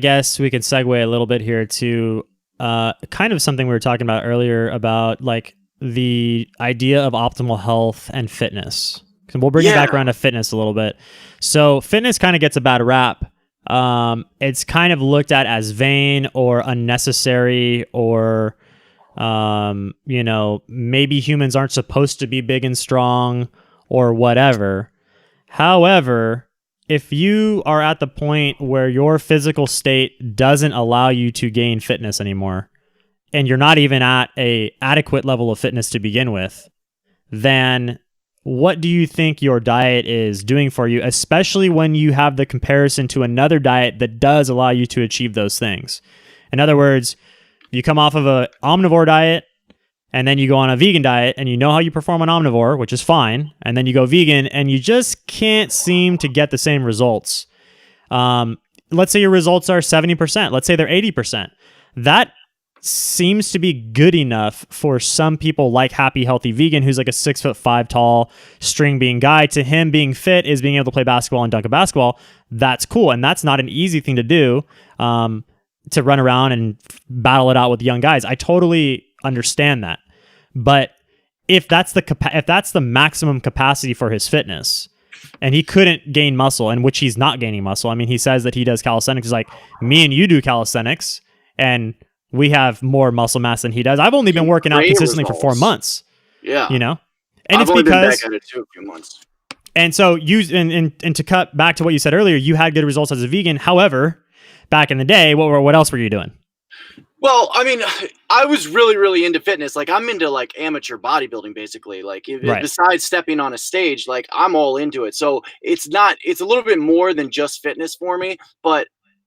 guess we can segue a little bit here to kind of something we were talking about earlier about like the idea of optimal health and fitness. We'll bring it back around to fitness a little bit. So fitness kind of gets a bad rap. It's kind of looked at as vain or unnecessary, or maybe humans aren't supposed to be big and strong or whatever. However, if you are at the point where your physical state doesn't allow you to gain fitness anymore, and you're not even at a adequate level of fitness to begin with, then what do you think your diet is doing for you, especially when you have the comparison to another diet that does allow you to achieve those things? In other words, you come off of an omnivore diet, and then you go on a vegan diet, and you know how you perform on omnivore, which is fine, and then you go vegan, and you just can't seem to get the same results. Let's say your results are 70%. Let's say they're 80%. That seems to be good enough for some people like Happy Healthy Vegan, who's like a 6'5" tall string being guy. To him, being fit is being able to play basketball and dunk a basketball. That's cool, and that's not an easy thing to do, to run around and battle it out with young guys. I totally understand that. But if that's the maximum capacity for his fitness, and he couldn't gain muscle, and which he's not gaining muscle. I mean, he says that he does calisthenics. He's like, me and you do calisthenics, and we have more muscle mass than he does. I've only been working out consistently for 4 months. Yeah. And I've it's only because been back at it too, a few months. And so and to cut back to what you said earlier, you had good results as a vegan. However, back in the day, what else were you doing? Well, I mean, I was really, really into fitness. Like, I'm into like amateur bodybuilding, basically. Like, besides stepping on a stage, like I'm all into it. So it's a little bit more than just fitness for me. But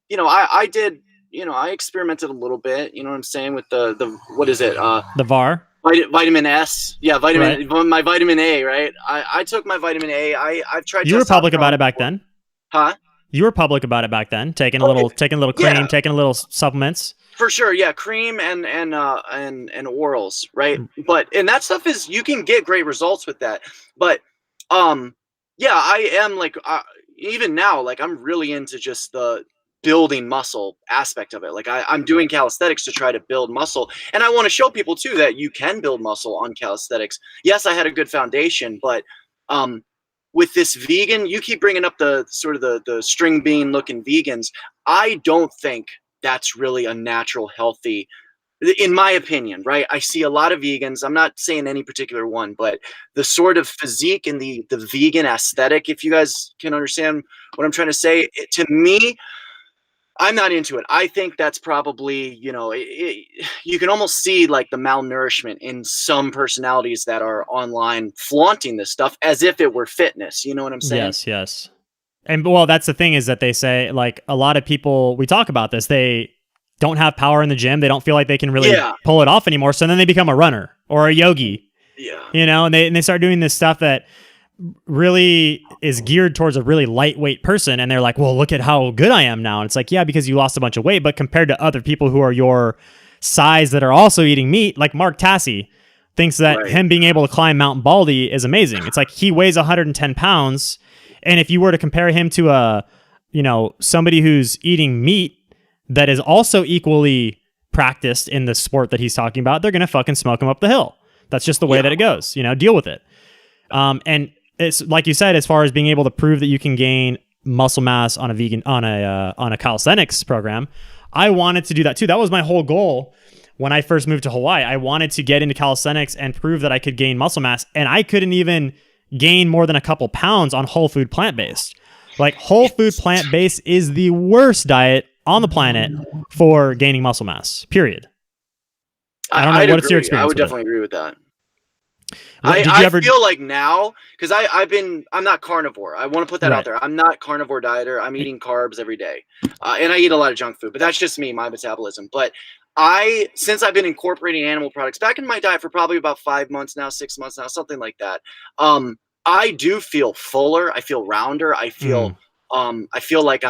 I did, I experimented a little bit. You know what I'm saying, with the what is it? The VAR. Vitamin S. Yeah, my vitamin A. Right. I took my vitamin A. I've tried. You were public about it back then. Huh? You were public about it back then, taking a little cream, taking a little supplements. For sure, yeah, cream and orals, right? And that stuff you can get great results with that. But yeah, I am like even now, like I'm really into just the building muscle aspect of it. Like I'm doing calisthenics to try to build muscle, and I want to show people too that you can build muscle on calisthenics. Yes, I had a good foundation, but with this vegan, you keep bringing up the sort of the string bean looking vegans. I don't think that's really a natural, healthy, in my opinion, right? I see a lot of vegans. I'm not saying any particular one, but the sort of physique and the vegan aesthetic, if you guys can understand what I'm trying to say, to me, I'm not into it. I think that's probably, you can almost see like the malnourishment in some personalities that are online flaunting this stuff as if it were fitness. You know what I'm saying? Yes. And well, that's the thing, is that they say, like, a lot of people, we talk about this, they don't have power in the gym. They don't feel like they can really pull it off anymore. So then they become a runner or a yogi, and they start doing this stuff that really is geared towards a really lightweight person. And they're like, well, look at how good I am now. And it's like, yeah, because you lost a bunch of weight, but compared to other people who are your size that are also eating meat, like Mark Tassi thinks that him being able to climb Mount Baldy is amazing. It's like he weighs 110 pounds. And if you were to compare him to somebody who's eating meat that is also equally practiced in the sport that he's talking about, they're going to fucking smoke him up the hill. That's just the way that it goes, deal with it. And it's like you said, as far as being able to prove that you can gain muscle mass on a calisthenics program, I wanted to do that too. That was my whole goal when I first moved to Hawaii. I wanted to get into calisthenics and prove that I could gain muscle mass, and I couldn't even gain more than a couple pounds on whole food plant-based. Like, whole food plant-based is the worst diet on the planet for gaining muscle mass, period. I don't know. What's your experience? I would definitely agree with that. I feel like now, because I'm not carnivore. I want to put that out there. I'm not carnivore dieter. I'm eating carbs every day. And I eat a lot of junk food, but that's just me, my metabolism. But since I've been incorporating animal products back in my diet for probably about 5 months now, 6 months now, something like that. I do feel fuller. I feel rounder. I feel like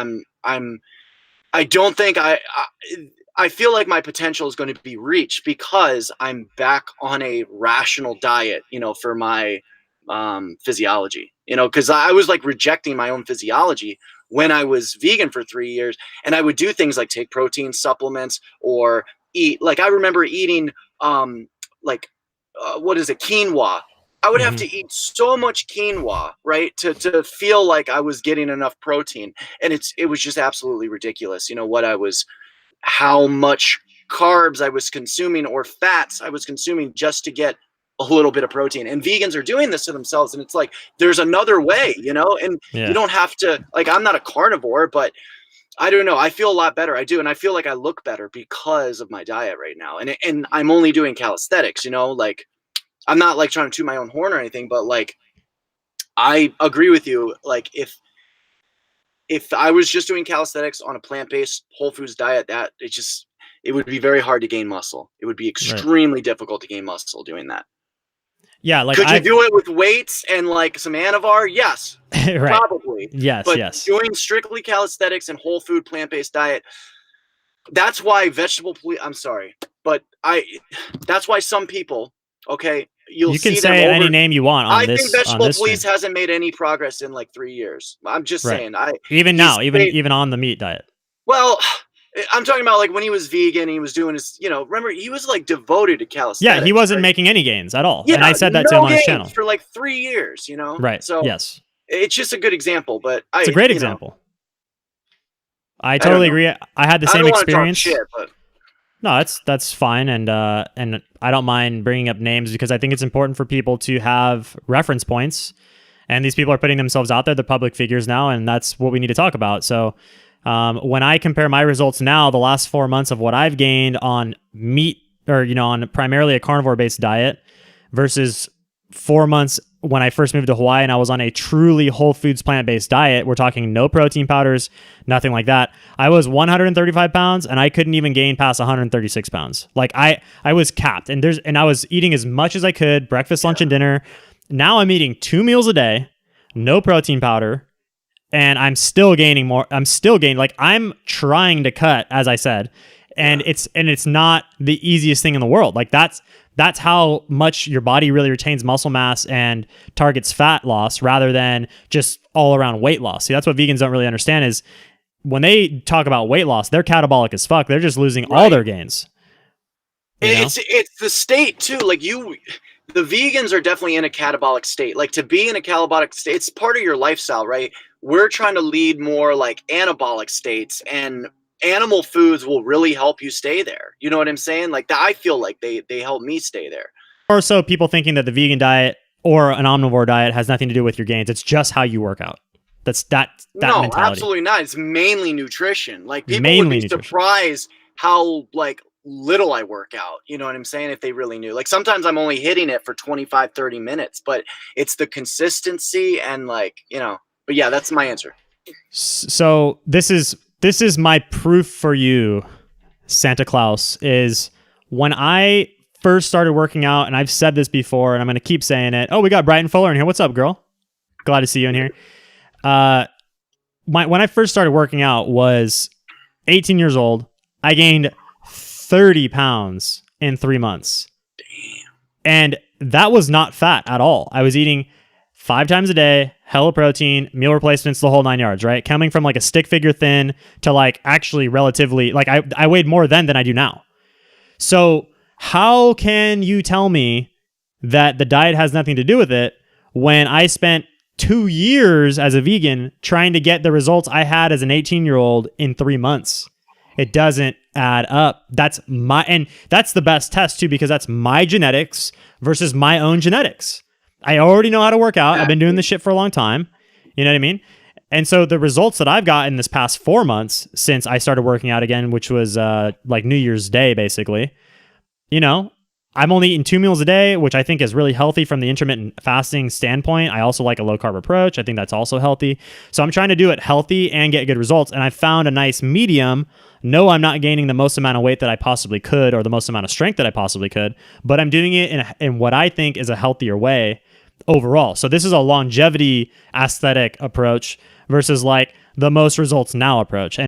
I feel like my potential is going to be reached because I'm back on a rational diet, for my physiology, because I was like rejecting my own physiology when I was vegan for 3 years, and I would do things like take protein supplements or eat. Like I remember eating like what is it, quinoa. I would have to eat so much quinoa, right, to feel like I was getting enough protein, and it was just absolutely ridiculous. You know what how much carbs I was consuming or fats I was consuming just to get a little bit of protein. And vegans are doing this to themselves, and it's like there's another way, and you don't have to, like, I'm not a carnivore, but I don't know, I feel a lot better. I do, and I feel like I look better because of my diet right now. And I'm only doing calisthenics, like I'm not like trying to toot my own horn or anything, but like I agree with you. Like if I was just doing calisthenics on a plant-based whole foods diet, it would be very hard to gain muscle. It would be extremely difficult to gain muscle doing that. Yeah, like could you do it with weights and like some Anavar? Yes, right. Probably. Yes, but yes. doing strictly calisthenics and whole food plant-based diet, that's why that's why some people, okay, you can say any name you want on this. I think Vegetable Police hasn't made any progress in like 3 years. I'm just saying. Even on the meat diet. Well, I'm talking about like when he was vegan, he was doing his, remember he was like devoted to calisthenics. Yeah, he wasn't making any gains at all. Yeah, and I said that to him on his channel. For like 3 years, Right. So yes. It's just a good example, but it's a great example. I totally agree. I had the same experience. Shit, but... No, that's fine, and I don't mind bringing up names because I think it's important for people to have reference points, and these people are putting themselves out there, the public figures now, and that's what we need to talk about. So when I compare my results now, the last 4 months of what I've gained on meat or on primarily a carnivore-based diet versus 4 months when I first moved to Hawaii and I was on a truly whole foods plant-based diet, we're talking no protein powders, nothing like that. I was 135 pounds and I couldn't even gain past 136 pounds. Like I was capped, and I was eating as much as I could, breakfast, lunch, and dinner. Now I'm eating 2 meals a day, no protein powder, and I'm still gaining more. Like I'm trying to cut, as I said, and it's not the easiest thing in the world. Like that's how much your body really retains muscle mass and targets fat loss rather than just all around weight loss. See, that's what vegans don't really understand is when they talk about weight loss, they're catabolic as fuck. They're just losing all their gains. It's the state too. Like the vegans are definitely in a catabolic state. Like to be in a catabolic state, it's part of your lifestyle, right? We're trying to lead more like anabolic states, and animal foods will really help you stay there. You know what I'm saying? Like I feel like they help me stay there. Or so people thinking that the vegan diet or an omnivore diet has nothing to do with your gains. It's just how you work out. That's that mentality. Absolutely not. It's mainly nutrition. Like people would be surprised how like little I work out. You know what I'm saying? If they really knew. Like sometimes I'm only hitting it for 25, 30 minutes, but it's the consistency and like, but yeah, that's my answer. So this is my proof for you, Santa Claus, is when I first started working out, and I've said this before, and I'm going to keep saying it. Oh, we got Brighton Fuller in here. What's up, girl? Glad to see you in here. When I first started working out was 18 years old. I gained 30 pounds in 3 months. Damn. And that was not fat at all. I was eating 5 times a day, hella protein, meal replacements, the whole 9 yards, right? Coming from like a stick figure thin to like actually relatively, like I weighed more then than I do now. So how can you tell me that the diet has nothing to do with it when I spent 2 years as a vegan trying to get the results I had as an 18-year-old in 3 months? It doesn't add up. And that's the best test too, because that's my genetics versus my own genetics. I already know how to work out. I've been doing this shit for a long time. You know what I mean? And so the results that I've gotten this past 4 months since I started working out again, which was like New Year's Day, basically, I'm only eating 2 meals a day, which I think is really healthy from the intermittent fasting standpoint. I also like a low carb approach. I think that's also healthy. So I'm trying to do it healthy and get good results. And I found a nice medium. No, I'm not gaining the most amount of weight that I possibly could or the most amount of strength that I possibly could, but I'm doing it in what I think is a healthier way overall. So this is a longevity aesthetic approach versus like the most results now approach. And